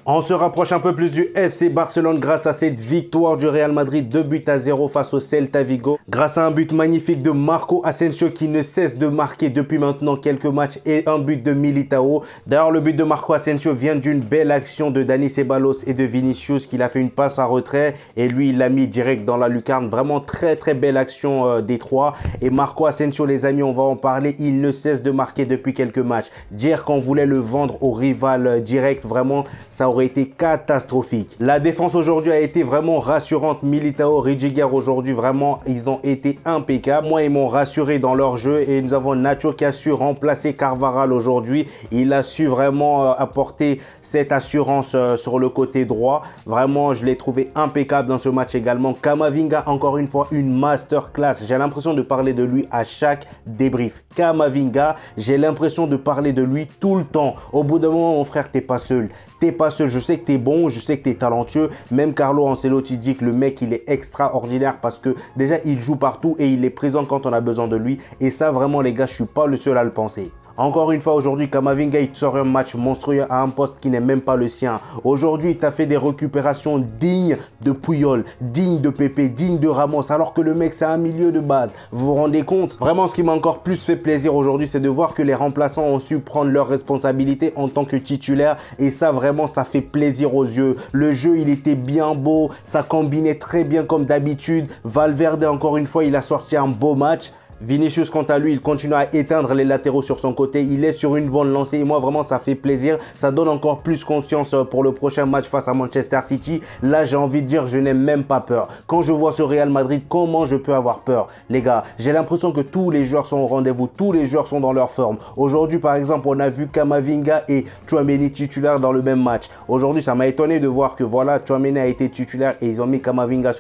On se rapproche un peu plus du FC Barcelone grâce à cette victoire du Real Madrid 2-0 face au Celta Vigo. Grâce à un but magnifique de Marco Asensio qui ne cesse de marquer depuis maintenant quelques matchs et un but de Militao. D'ailleurs, le but de Marco Asensio vient d'une belle action de Dani Ceballos et de Vinicius qui a fait une passe à retrait et lui il l'a mis direct dans la lucarne. Vraiment très belle action des trois. Et Marco Asensio, les amis, on va en parler, il ne cesse de marquer depuis quelques matchs. Dire qu'on voulait le vendre au rival direct, vraiment ça aurait été catastrophique. La défense aujourd'hui a été vraiment rassurante. Militao, Rudiger aujourd'hui, vraiment, ils ont été impeccables. Moi, ils m'ont rassuré dans leur jeu et nous avons Nacho qui a su remplacer Carvajal aujourd'hui. Il a su vraiment apporter cette assurance sur le côté droit. Vraiment, je l'ai trouvé impeccable dans ce match également. Camavinga, encore une fois, une masterclass. J'ai l'impression de parler de lui à chaque débrief. Camavinga, j'ai l'impression de parler de lui tout le temps. Au bout d'un moment, mon frère, t'es pas seul. T'es pas seul, je sais que t'es bon, je sais que t'es talentueux. Même Carlo Ancelotti dit que le mec, il est extraordinaire parce que déjà, il joue partout et il est présent quand on a besoin de lui. Et ça, vraiment, les gars, je suis pas le seul à le penser. Encore une fois, aujourd'hui, Camavinga, il sort un match monstrueux à un poste qui n'est même pas le sien. Aujourd'hui, il t'a fait des récupérations dignes de Puyol, dignes de Pepe, dignes de Ramos, alors que le mec, c'est un milieu de base. Vous vous rendez compte? Vraiment, ce qui m'a encore plus fait plaisir aujourd'hui, c'est de voir que les remplaçants ont su prendre leurs responsabilités en tant que titulaires. Et ça, vraiment, ça fait plaisir aux yeux. Le jeu, il était bien beau. Ça combinait très bien comme d'habitude. Valverde, encore une fois, il a sorti un beau match. Vinicius, quant à lui, il continue à éteindre les latéraux sur son côté. Il est sur une bonne lancée et moi, vraiment, ça fait plaisir. Ça donne encore plus confiance pour le prochain match face à Manchester City. Là, j'ai envie de dire, je n'ai même pas peur. Quand je vois ce Real Madrid, comment je peux avoir peur? Les gars, j'ai l'impression que tous les joueurs sont au rendez-vous. Tous les joueurs sont dans leur forme. Aujourd'hui, par exemple, on a vu Camavinga et Tchouaméni titulaires dans le même match. Aujourd'hui, ça m'a étonné de voir que voilà, Tchouaméni a été titulaire et ils ont mis Camavinga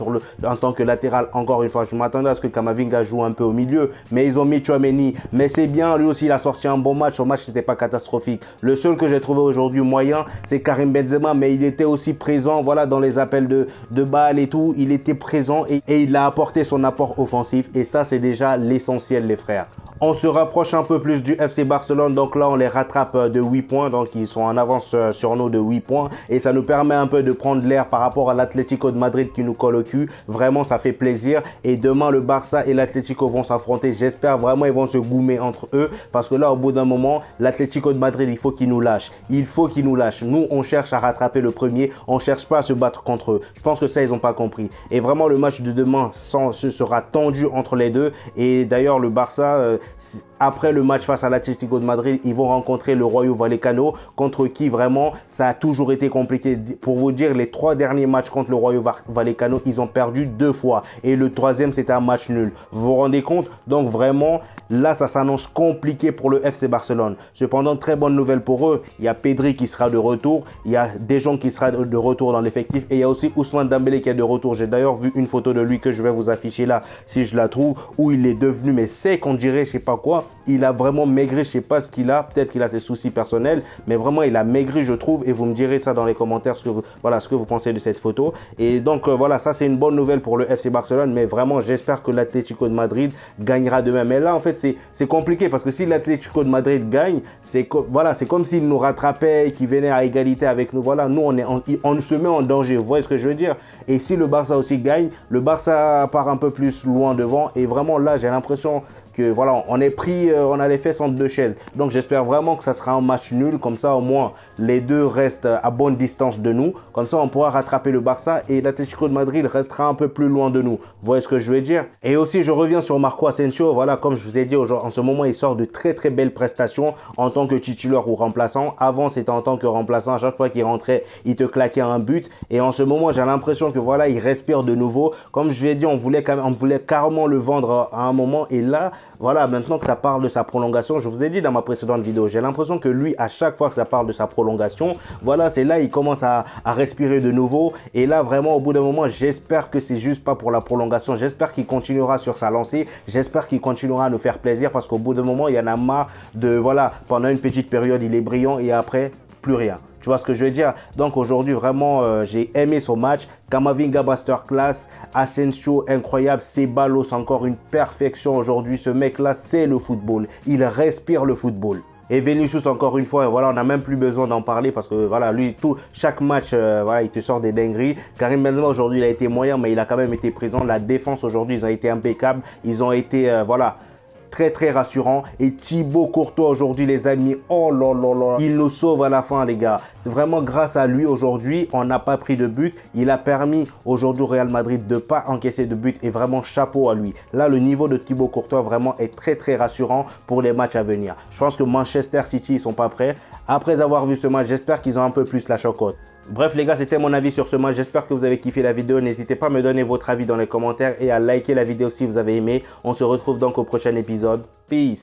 en tant que latéral. Encore une fois, je m'attendais à ce que Camavinga joue un peu au milieu. Mais ils ont mis Tchouaméni. Mais c'est bien, lui aussi, il a sorti un bon match. Son match n'était pas catastrophique. Le seul que j'ai trouvé aujourd'hui moyen, c'est Karim Benzema. Mais il était aussi présent, voilà, dans les appels de balles et tout. Il était présent et il a apporté son apport offensif. Et ça, c'est déjà l'essentiel, les frères. On se rapproche un peu plus du FC Barcelone. Donc là, on les rattrape de 8 points. Donc, ils sont en avance sur nous de 8 points. Et ça nous permet un peu de prendre l'air par rapport à l'Atlético de Madrid qui nous colle au cul. Vraiment, ça fait plaisir. Et demain, le Barça et l'Atlético vont s'affronter. J'espère vraiment qu'ils vont se goumer entre eux. Parce que là, au bout d'un moment, l'Atlético de Madrid, il faut qu'ils nous lâchent. Il faut qu'ils nous lâchent. Nous, on cherche à rattraper le premier. On ne cherche pas à se battre contre eux. Je pense que ça, ils n'ont pas compris. Et vraiment, le match de demain sera tendu entre les deux. Et d'ailleurs, le Barça... après le match face à l'Atlético de Madrid, ils vont rencontrer le Rayo Vallecano, contre qui vraiment ça a toujours été compliqué. Pour vous dire, les 3 derniers matchs contre le Rayo Vallecano, ils ont perdu 2 fois. Et le 3e, c'était un match nul. Vous vous rendez compte? Donc vraiment, là, ça s'annonce compliqué pour le FC Barcelone. Cependant, très bonne nouvelle pour eux. Il y a Pedri qui sera de retour. Il y a Dejon qui sera de retour dans l'effectif. Et il y a aussi Ousmane Dembélé qui est de retour. J'ai d'ailleurs vu une photo de lui que je vais vous afficher là, si je la trouve, où il est devenu, mais sec, on dirait, je sais pas quoi. Il a vraiment maigri, je sais pas ce qu'il a. Peut-être qu'il a ses soucis personnels, mais vraiment, il a maigri, je trouve. Et vous me direz ça dans les commentaires, ce que vous pensez de cette photo. Et donc, voilà, ça, c'est une bonne nouvelle pour le FC Barcelone. Mais vraiment, j'espère que l'Atlético de Madrid gagnera demain. Mais là, en fait, c'est compliqué parce que si l'Atlético de Madrid gagne, c'est comme s'il nous rattrapait, qu'il venait à égalité avec nous. Voilà, nous, on se met en danger. Vous voyez ce que je veux dire? Et si le Barça aussi gagne, le Barça part un peu plus loin devant. Et vraiment, là, j'ai l'impression que voilà, on a les fesses entre deux chaises. Donc j'espère vraiment que ça sera un match nul. Comme ça, au moins, les deux restent à bonne distance de nous. Comme ça, on pourra rattraper le Barça et l'Atlético de Madrid restera un peu plus loin de nous. Vous voyez ce que je veux dire? Et aussi, je reviens sur Marco Asensio. Voilà, comme je vous ai dit, en ce moment, il sort de très belles prestations en tant que titulaire ou remplaçant. Avant, c'était en tant que remplaçant. À chaque fois qu'il rentrait, il te claquait un but. Et en ce moment, j'ai l'impression que voilà, il respire de nouveau. Comme je vous ai dit, on voulait carrément le vendre à un moment. Et là, voilà, maintenant que ça parle de sa prolongation, je vous ai dit dans ma précédente vidéo, j'ai l'impression que lui, à chaque fois que ça parle de sa prolongation, voilà, c'est là il commence à respirer de nouveau. Et là, vraiment, au bout d'un moment, j'espère que c'est juste pas pour la prolongation. J'espère qu'il continuera sur sa lancée. J'espère qu'il continuera à nous faire plaisir parce qu'au bout d'un moment, il y en a marre de, voilà, pendant une petite période, il est brillant et après, plus rien. Tu vois ce que je veux dire? Donc aujourd'hui, vraiment, j'ai aimé son match. Camavinga masterclass, Asensio incroyable, Ceballos encore une perfection aujourd'hui. Ce mec-là, c'est le football. Il respire le football. Et Vinicius, encore une fois, voilà, on n'a même plus besoin d'en parler parce que voilà, lui, chaque match, voilà, il te sort des dingueries. Karim Benzema, aujourd'hui, il a été moyen, mais il a quand même été présent. La défense, aujourd'hui, ils ont été impeccables. Ils ont été, voilà, très rassurant. Et Thibaut Courtois aujourd'hui, les amis, oh là là là, il nous sauve à la fin, les gars. C'est vraiment grâce à lui aujourd'hui, on n'a pas pris de but. Il a permis aujourd'hui au Real Madrid de ne pas encaisser de but et vraiment chapeau à lui. Là, le niveau de Thibaut Courtois vraiment est très rassurant pour les matchs à venir. Je pense que Manchester City, ils sont pas prêts. Après avoir vu ce match, j'espère qu'ils ont un peu plus la chocotte. Bref les gars, c'était mon avis sur ce match. J'espère que vous avez kiffé la vidéo. N'hésitez pas à me donner votre avis dans les commentaires et à liker la vidéo si vous avez aimé. On se retrouve donc au prochain épisode. Peace.